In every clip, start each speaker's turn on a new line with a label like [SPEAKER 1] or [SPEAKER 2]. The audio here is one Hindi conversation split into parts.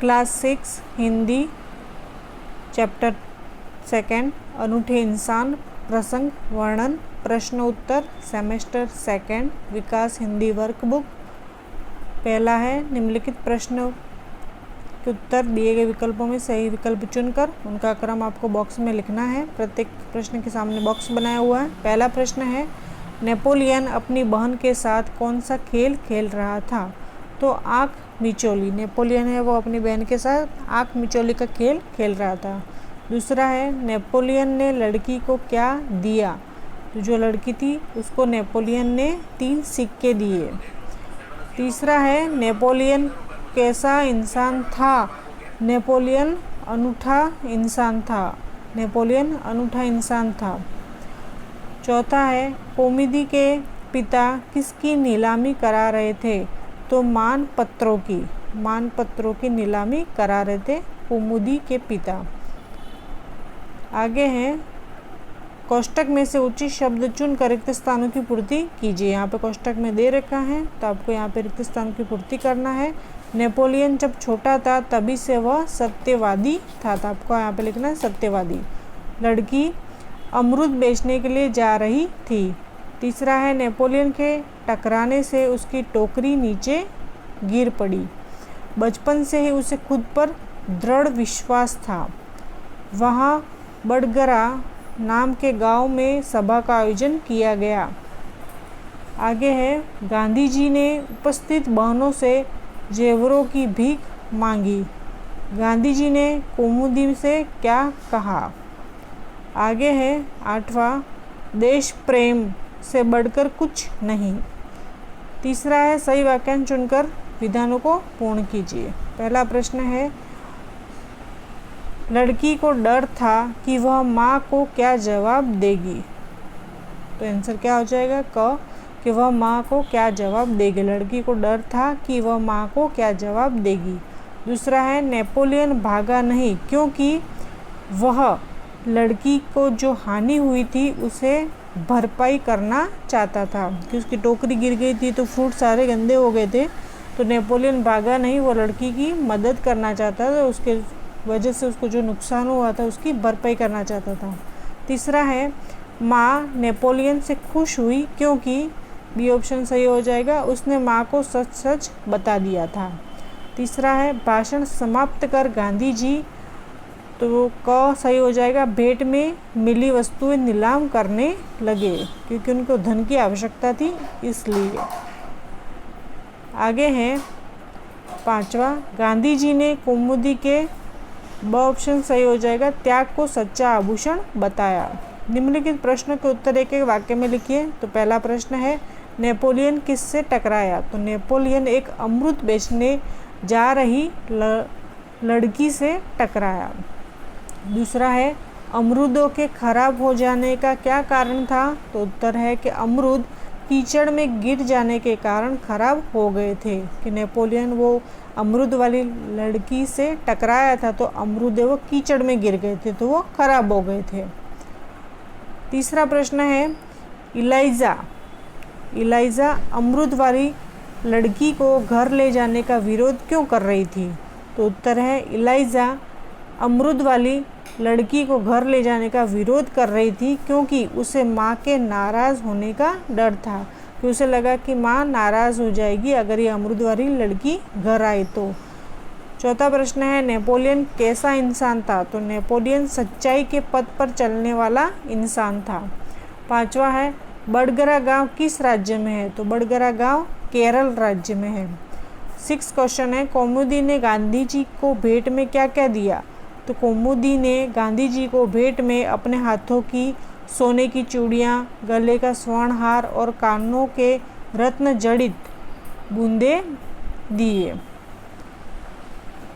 [SPEAKER 1] क्लास 6 हिंदी चैप्टर 2 अनूठे इंसान प्रसंग वर्णन प्रश्न उत्तर सेमेस्टर 2 विकास हिंदी वर्कबुक। पहला है निम्नलिखित प्रश्न के उत्तर दिए गए विकल्पों में सही विकल्प चुनकर उनका क्रम आपको बॉक्स में लिखना है। प्रत्येक प्रश्न के सामने बॉक्स बनाया हुआ है। पहला प्रश्न है नेपोलियन अपनी बहन के साथ कौन सा खेल खेल रहा था? तो आँख मिचौली। नेपोलियन है वो अपनी बहन के साथ आँख मिचौली का खेल खेल रहा था। दूसरा है नेपोलियन ने लड़की को क्या दिया? तो जो लड़की थी उसको नेपोलियन ने 3 सिक्के दिए। तीसरा है नेपोलियन कैसा इंसान था? नेपोलियन अनूठा इंसान था। नेपोलियन अनूठा इंसान था। चौथा है कौमुदी के पिता किसकी नीलामी करा रहे थे? तो मानपत्रों की नीलामी करा रहे थे कौमुदी के पिता। आगे हैं कोष्टक में से उचित शब्द चुनकर रिक्त स्थानों की पूर्ति कीजिए। यहाँ पे कोष्टक में दे रखा है तो आपको यहाँ पे रिक्त स्थानों की पूर्ति करना है। नेपोलियन जब छोटा था तभी से वह सत्यवादी था, तो आपको यहाँ पे लिखना है सत्यवादी। लड़की अमरूद बेचने के लिए जा रही थी। तीसरा है नेपोलियन के टकराने से उसकी टोकरी नीचे गिर पड़ी। बचपन से ही उसे खुद पर दृढ़ विश्वास था। वहाँ बड़गरा नाम के गांव में सभा का आयोजन किया गया। आगे है गांधी जी ने उपस्थित बहनों से जेवरों की भीख मांगी। गांधी जी ने कौमुदी से क्या कहा? आगे है 8वां देश प्रेम से बढ़कर कुछ नहीं। तीसरा है सही वाक्यांश चुनकर विधानों को पूर्ण कीजिए। पहला प्रश्न है लड़की को डर था कि वह माँ को क्या जवाब देगी? तो आंसर क्या हो जाएगा? क कि वह माँ को क्या जवाब देगी। लड़की को डर था कि वह माँ को क्या जवाब देगी। दूसरा है नेपोलियन भागा नहीं क्योंकि वह लड़की को जो हानि हुई थी उसे भरपाई करना चाहता था कि उसकी टोकरी गिर गई थी तो फ्रूट सारे गंदे हो गए थे। तो नेपोलियन भागा नहीं, वो लड़की की मदद करना चाहता था, उसके वजह से उसको जो नुकसान हुआ था उसकी भरपाई करना चाहता था। तीसरा है माँ नेपोलियन से खुश हुई क्योंकि बी ऑप्शन सही हो जाएगा, उसने माँ को सच सच बता दिया था। तीसरा है भाषण समाप्त कर गांधी जी, तो क सही हो जाएगा, भेंट में मिली वस्तुएं नीलाम करने लगे क्योंकि उनको धन की आवश्यकता थी इसलिए। आगे है 5वां गांधी जी ने कौमुदी के ब ऑप्शन सही हो जाएगा, त्याग को सच्चा आभूषण बताया। निम्नलिखित प्रश्नों के उत्तर एक एक वाक्य में लिखिए। तो पहला प्रश्न है नेपोलियन किससे टकराया? तो नेपोलियन एक अमरूद बेचने जा रही लड़की से टकराया। दूसरा है अमरूदों के खराब हो जाने का क्या कारण था? तो उत्तर है कि अमरूद कीचड़ में गिर जाने के कारण खराब हो गए थे। कि नेपोलियन वो अमरूद वाली लड़की से टकराया था तो अमरूद वो कीचड़ में गिर गए थे तो वो खराब हो गए थे। तीसरा प्रश्न है इलाइजा अमरूद वाली लड़की को घर ले जाने का विरोध क्यों कर रही थी? तो उत्तर है इलाइजा अमरूद वाली लड़की को घर ले जाने का विरोध कर रही थी क्योंकि उसे माँ के नाराज़ होने का डर था, कि उसे लगा कि माँ नाराज़ हो जाएगी अगर ये अमरूद वाली लड़की घर आई तो। चौथा प्रश्न है नेपोलियन कैसा इंसान था? तो नेपोलियन सच्चाई के पथ पर चलने वाला इंसान था। 5वां है बड़गरा गांव किस राज्य में है? तो बड़गरा गांव केरल राज्य में है। 6 क्वेश्चन है कौमुदी ने गांधी जी को भेंट में क्या क्या दिया? तो कौमुदी ने गांधी जी को भेंट में अपने हाथों की सोने की चूड़ियाँ, गले का स्वर्ण हार और कानों के रत्न जड़ित बूंदे दिए।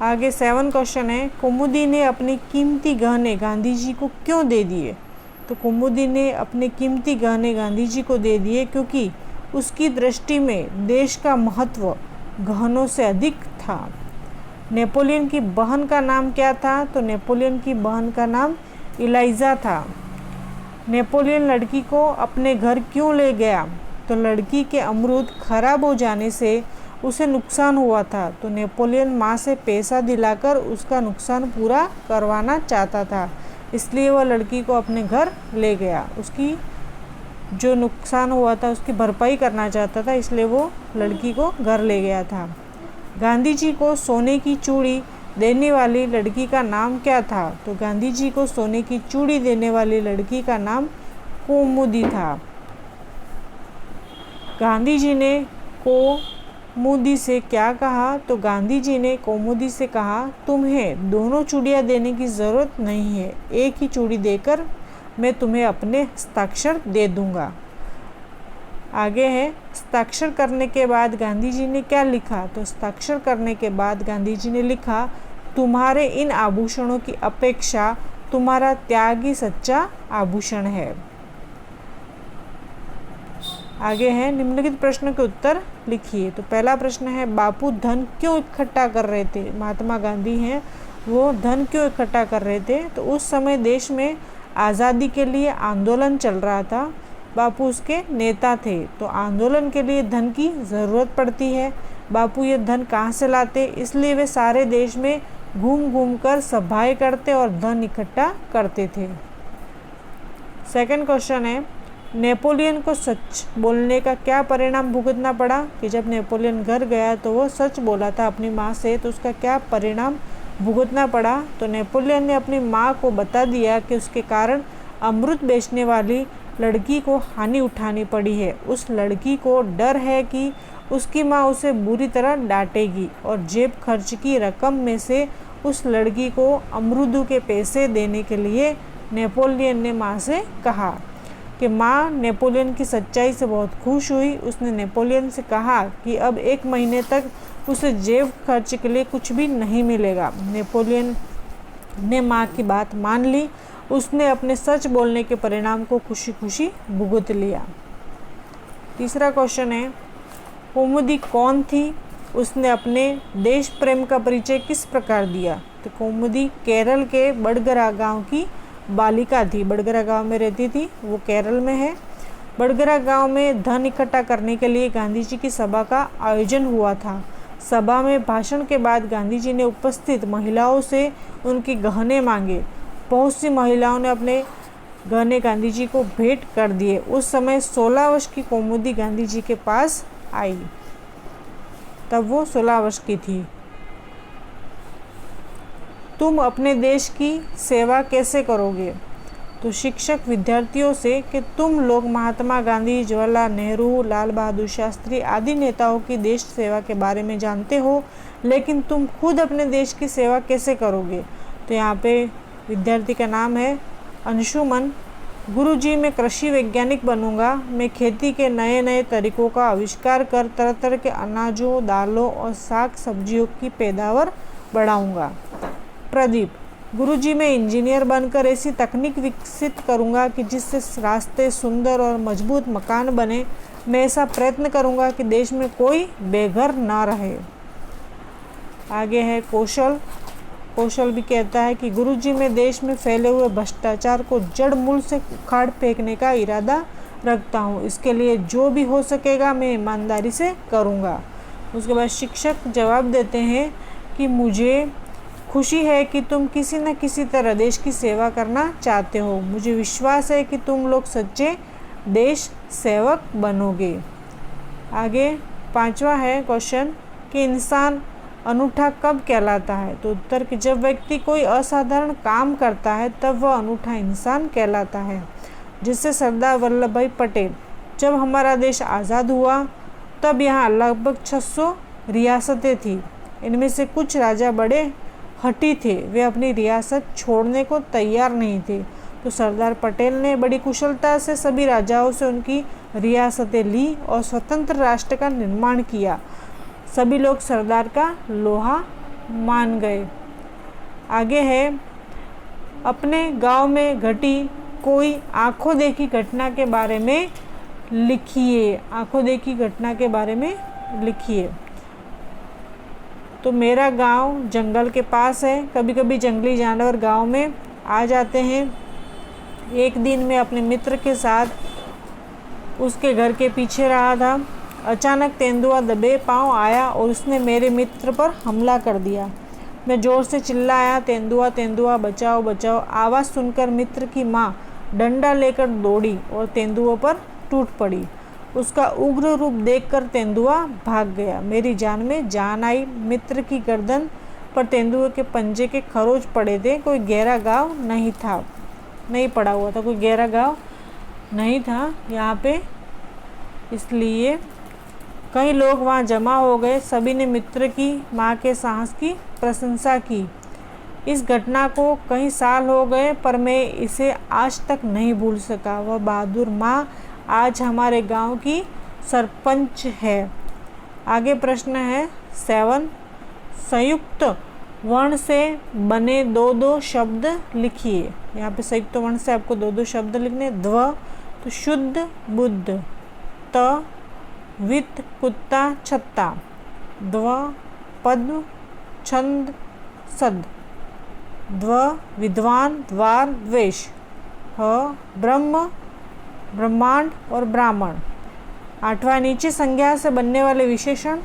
[SPEAKER 1] आगे 7 क्वेश्चन है कौमुदी ने अपने कीमती गहने गांधी जी को क्यों दे दिए? तो कौमुदी ने अपने कीमती गहने गांधी जी को दे दिए क्योंकि उसकी दृष्टि में देश का महत्व गहनों से अधिक था। नेपोलियन की बहन का नाम क्या था? तो नेपोलियन की बहन का नाम इलाइजा था। नेपोलियन लड़की को अपने घर क्यों ले गया? तो लड़की के अमरूद खराब हो जाने से उसे नुकसान हुआ था, तो नेपोलियन माँ से पैसा दिलाकर उसका नुकसान पूरा करवाना चाहता था, इसलिए वह लड़की को अपने घर ले गया। उसकी जो नुकसान हुआ था उसकी भरपाई करना चाहता था, इसलिए वो लड़की को घर ले गया था। गांधी जी को सोने की चूड़ी देने वाली लड़की का नाम क्या था? तो गांधी जी को सोने की चूड़ी देने वाली लड़की का नाम कौमुदी था। गांधी जी ने कौमुदी से क्या कहा? तो गांधी जी ने कौमुदी से कहा, तुम्हें दोनों चूड़ियाँ देने की ज़रूरत नहीं है, एक ही चूड़ी देकर मैं तुम्हें अपने हस्ताक्षर दे दूंगा। आगे है, हस्ताक्षर करने के बाद गांधी जी ने क्या लिखा? तो हस्ताक्षर करने के बाद गांधी जी ने लिखा, तुम्हारे इन आभूषणों की अपेक्षा तुम्हारा त्याग ही सच्चा आभूषण है। आगे है, निम्नलिखित प्रश्न के उत्तर लिखिए। तो पहला प्रश्न है, बापू धन क्यों इकट्ठा कर रहे थे? महात्मा गांधी हैं, वो धन क्यों इकट्ठा कर रहे थे? तो उस समय देश में आज़ादी के लिए आंदोलन चल रहा था, बापू उसके नेता थे, तो आंदोलन के लिए धन की ज़रूरत पड़ती है। बापू ये धन कहाँ से लाते? इसलिए वे सारे देश में घूम घूम कर सभाएं करते और धन इकट्ठा करते थे। सेकंड क्वेश्चन है, नेपोलियन को सच बोलने का क्या परिणाम भुगतना पड़ा? कि जब नेपोलियन घर गया तो वो सच बोला था अपनी माँ से, तो उसका क्या परिणाम भुगतना पड़ा? तो नेपोलियन ने अपनी माँ को बता दिया कि उसके कारण अमृत बेचने वाली लड़की को हानि उठानी पड़ी है। उस लड़की को डर है कि उसकी माँ उसे बुरी तरह डांटेगी और जेब खर्च की रकम में से उस लड़की को अमरूदों के पैसे देने के लिए नेपोलियन ने माँ से कहा। कि माँ नेपोलियन की सच्चाई से बहुत खुश हुई। उसने नेपोलियन से कहा कि अब 1 महीने तक उसे जेब खर्च के लिए कुछ भी नहीं मिलेगा। नेपोलियन ने माँ की बात मान ली। उसने अपने सच बोलने के परिणाम को खुशी खुशी भुगत लिया। तीसरा क्वेश्चन है, कौमुदी कौन थी? उसने अपने देश प्रेम का परिचय किस प्रकार दिया? तो कौमुदी केरल के बड़गरा गांव की बालिका थी। बड़गरा गांव में रहती थी, वो केरल में है। बड़गरा गांव में धन इकट्ठा करने के लिए गांधी जी की सभा का आयोजन हुआ था। सभा में भाषण के बाद गांधी जी ने उपस्थित महिलाओं से उनके गहने मांगे। बहुत सी महिलाओं ने अपने गहने गांधी जी को भेंट कर दिए। उस समय 16 वर्ष की कौमुदी गांधी जी के पास आई, तब वो 16 वर्ष की थी। तुम अपने देश की सेवा कैसे करोगे? तो शिक्षक विद्यार्थियों से कि तुम लोग महात्मा गांधी, जवाहरलाल नेहरू, लाल बहादुर शास्त्री आदि नेताओं की देश सेवा के बारे में जानते हो, लेकिन तुम खुद अपने देश की सेवा कैसे करोगे? तो यहाँ पे विद्यार्थी का नाम है अंशुमन। गुरुजी, मैं कृषि वैज्ञानिक बनूंगा। मैं खेती के नए नए तरीकों का आविष्कार कर तरह तरह के अनाजों, दालों और साग सब्जियों की पैदावार बढ़ाऊंगा। प्रदीप, गुरुजी, मैं इंजीनियर बनकर ऐसी तकनीक विकसित करूंगा कि जिससे रास्ते सुंदर और मजबूत मकान बने। मैं ऐसा प्रयत्न करूंगा कि देश में कोई बेघर ना रहे। आगे है कौशल। कौशल भी कहता है कि गुरुजी, मैं देश में फैले हुए भ्रष्टाचार को जड़ मूल से उखाड़ फेंकने का इरादा रखता हूँ। इसके लिए जो भी हो सकेगा मैं ईमानदारी से करूँगा। उसके बाद शिक्षक जवाब देते हैं कि मुझे खुशी है कि तुम किसी न किसी तरह देश की सेवा करना चाहते हो। मुझे विश्वास है कि तुम लोग सच्चे देश सेवक बनोगे। आगे 5वां है क्वेश्चन कि इंसान अनूठा कब कहलाता है? तो उत्तर कि जब व्यक्ति कोई असाधारण काम करता है तब वह अनूठा इंसान कहलाता है। जिससे सरदार वल्लभ भाई पटेल, जब हमारा देश आज़ाद हुआ तब यहाँ लगभग 600 रियासतें थी। इनमें से कुछ राजा बड़े हठी थे, वे अपनी रियासत छोड़ने को तैयार नहीं थे। तो सरदार पटेल ने बड़ी कुशलता से सभी राजाओं से उनकी रियासतें ली और स्वतंत्र राष्ट्र का निर्माण किया। सभी लोग सरदार का लोहा मान गए। आगे है, अपने गांव में घटी कोई आंखों देखी घटना के बारे में लिखिए। आंखों देखी घटना के बारे में लिखिए। तो मेरा गांव जंगल के पास है। कभी कभी जंगली जानवर गांव में आ जाते हैं। एक दिन मैं अपने मित्र के साथ उसके घर के पीछे रहा था। अचानक तेंदुआ दबे पांव आया और उसने मेरे मित्र पर हमला कर दिया। मैं जोर से चिल्लाया, तेंदुआ तेंदुआ बचाओ बचाओ। आवाज़ सुनकर मित्र की माँ डंडा लेकर दौड़ी और तेंदुए पर टूट पड़ी। उसका उग्र रूप देखकर तेंदुआ भाग गया। मेरी जान में जान आई। मित्र की गर्दन पर तेंदुए के पंजे के खरोच पड़े थे। कोई गहरा घाव नहीं था, नहीं पड़ा हुआ था, कोई गहरा घाव नहीं था यहाँ पे, इसलिए कई लोग वहाँ जमा हो गए। सभी ने मित्र की माँ के साहस की प्रशंसा की। इस घटना को कई साल हो गए पर मैं इसे आज तक नहीं भूल सका। वह बहादुर माँ आज हमारे गांव की सरपंच है। आगे प्रश्न है 7, संयुक्त वर्ण से बने दो दो शब्द लिखिए। यहाँ पे संयुक्त वर्ण से आपको दो दो शब्द लिखने। ध्व तो शुद्ध बुद्ध, त वित्त कुत्ता छत्ता, ध्व पद्म छंद सद, ध्व विद्वान द्वार द्वेष, ह ब्रह्म ब्रह्मांड और ब्राह्मण। 8वां, नीचे संज्ञा से बनने वाले विशेषण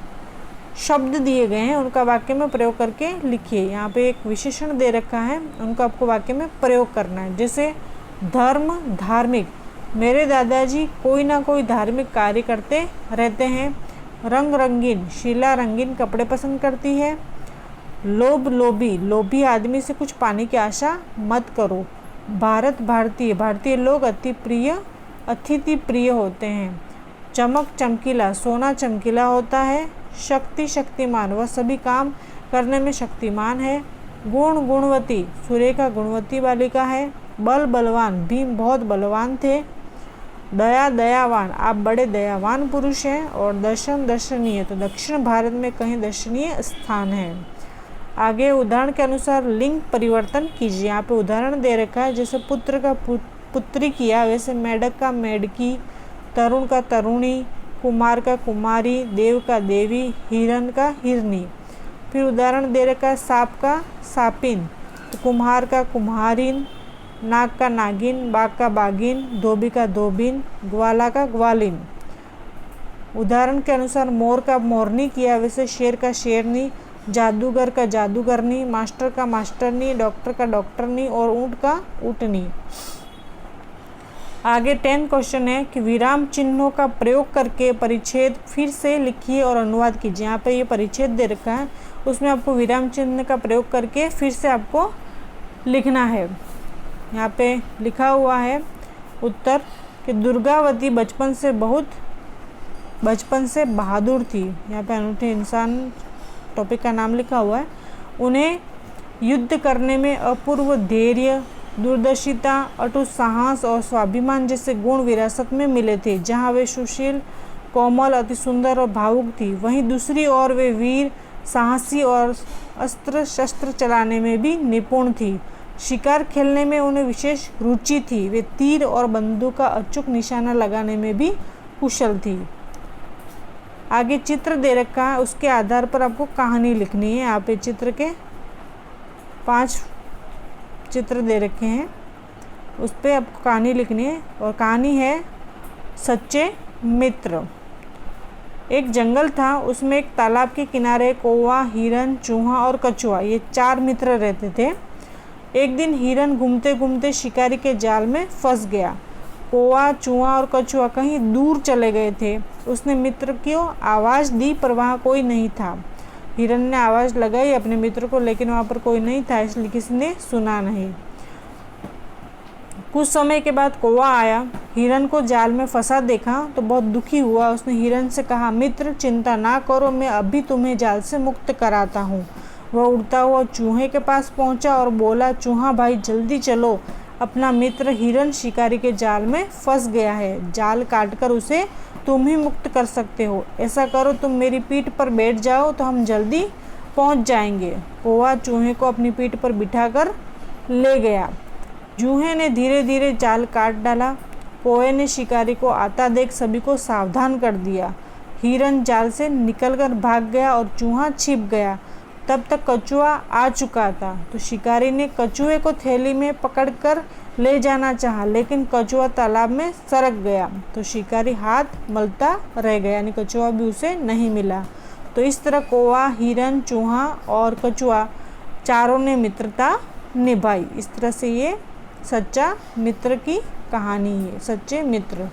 [SPEAKER 1] शब्द दिए गए हैं, उनका वाक्य में प्रयोग करके लिखिए। यहाँ पे एक विशेषण दे रखा है, उनको आपको वाक्य में प्रयोग करना है। जैसे धर्म धार्मिक, मेरे दादाजी कोई ना कोई धार्मिक कार्य करते रहते हैं। रंग रंगीन, शीला रंगीन कपड़े पसंद करती है। लोभ लोभी, लोभी आदमी से कुछ पाने की आशा मत करो। भारत भारतीय, भारतीय लोग अतिथि प्रिय होते हैं। चमक चमकीला, सोना चमकीला होता है। शक्ति शक्तिमान, वह सभी काम करने में शक्तिमान है। गुण गुणवती, सुरेखा गुणवती बालिका है। बल बलवान, भीम बहुत बलवान थे। दया दयावान, आप बड़े दयावान पुरुष हैं। और दर्शन दर्शनीय, तो दक्षिण भारत में कहीं दर्शनीय स्थान है। आगे उदाहरण के अनुसार लिंग परिवर्तन कीजिए। यहाँ पे उदाहरण दे रखा है, जैसे पुत्र का पुत्री किया, वैसे मेढक का मेढकी, तरुण का तरुणी, कुमार का कुमारी, देव का देवी, हिरण का हिरनी। फिर उदाहरण दे रखा है सांप का सापिन, तो कुम्हार का कुम्हारिन, नाग का नागिन, बाघ का बागिन, धोबी का धोबिन, ग्वाला का ग्वालिन। उदाहरण के अनुसार मोर का मोरनी किया, वैसे शेर का शेरनी, जादूगर का जादूगरनी, मास्टर का मास्टरनी, डॉक्टर का डॉक्टरनी और ऊँट का ऊँटनी। आगे 10 क्वेश्चन है कि विराम चिन्हों का प्रयोग करके परिच्छेद फिर से लिखिए और अनुवाद कीजिए। यहाँ पे ये परिच्छेद दे रखा है, उसमें आपको विराम चिन्ह का प्रयोग करके फिर से आपको लिखना है। यहाँ पे लिखा हुआ है उत्तर कि दुर्गावती बचपन से बहादुर थी। यहाँ पे अनूठे इंसान टॉपिक का नाम लिखा हुआ है। उन्हें युद्ध करने में अपूर्व धैर्य, दूरदर्शिता, अटूट साहस और स्वाभिमान जैसे गुण विरासत में मिले थे। जहाँ वे सुशील, कोमल, अति सुंदर और भावुक थी, वहीं दूसरी ओर वे वीर, साहसी और अस्त्र शस्त्र चलाने में भी निपुण थी। शिकार खेलने में उन्हें विशेष रुचि थी। वे तीर और बंदूक का अचूक निशाना लगाने में भी कुशल थी। आगे चित्र दे रखा है, उसके आधार पर आपको कहानी लिखनी है। यहाँ पे चित्र के 5 चित्र दे रखे हैं, उस पर आपको कहानी लिखनी है। और कहानी है सच्चे मित्र। एक जंगल था, उसमें एक तालाब के किनारे कौवा, हिरन, चूहा और कछुआ, ये 4 मित्र रहते थे। एक दिन हिरन घूमते घूमते शिकारी के जाल में फंस गया। कौवा, चूहा और कछुआ कहीं दूर चले गए थे। उसने मित्र को आवाज़ दी पर वहाँ कोई नहीं था। हिरन ने आवाज़ लगाई अपने मित्र को, लेकिन वहाँ पर कोई नहीं था, इसलिए किसी ने सुना नहीं। कुछ समय के बाद कौवा आया, हिरन को जाल में फंसा देखा तो बहुत दुखी हुआ। उसने हिरन से कहा, मित्र चिंता ना करो, मैं अभी तुम्हें जाल से मुक्त कराता हूँ। वह उड़ता हुआ चूहे के पास पहुँचा और बोला, चूहा भाई जल्दी चलो, अपना मित्र हिरन शिकारी के जाल में फंस गया है। जाल काटकर उसे तुम ही मुक्त कर सकते हो। ऐसा करो, तुम मेरी पीठ पर बैठ जाओ तो हम जल्दी पहुंच जाएंगे। कौवा चूहे को अपनी पीठ पर बिठाकर ले गया। चूहे ने धीरे धीरे जाल काट डाला। कौवे ने शिकारी को आता देख सभी को सावधान कर दिया। हिरन जाल से निकलकर भाग गया और चूहा छिप गया। तब तक कछुआ आ चुका था, तो शिकारी ने कछुए को थैली में पकड़कर ले जाना चाहा, लेकिन कछुआ तालाब में सरक गया, तो शिकारी हाथ मलता रह गया, यानी कछुआ भी उसे नहीं मिला। तो इस तरह कौवा, हिरन, चूहा और कछुआ चारों ने मित्रता निभाई। इस तरह से ये सच्चा मित्र की कहानी है, सच्चे मित्र।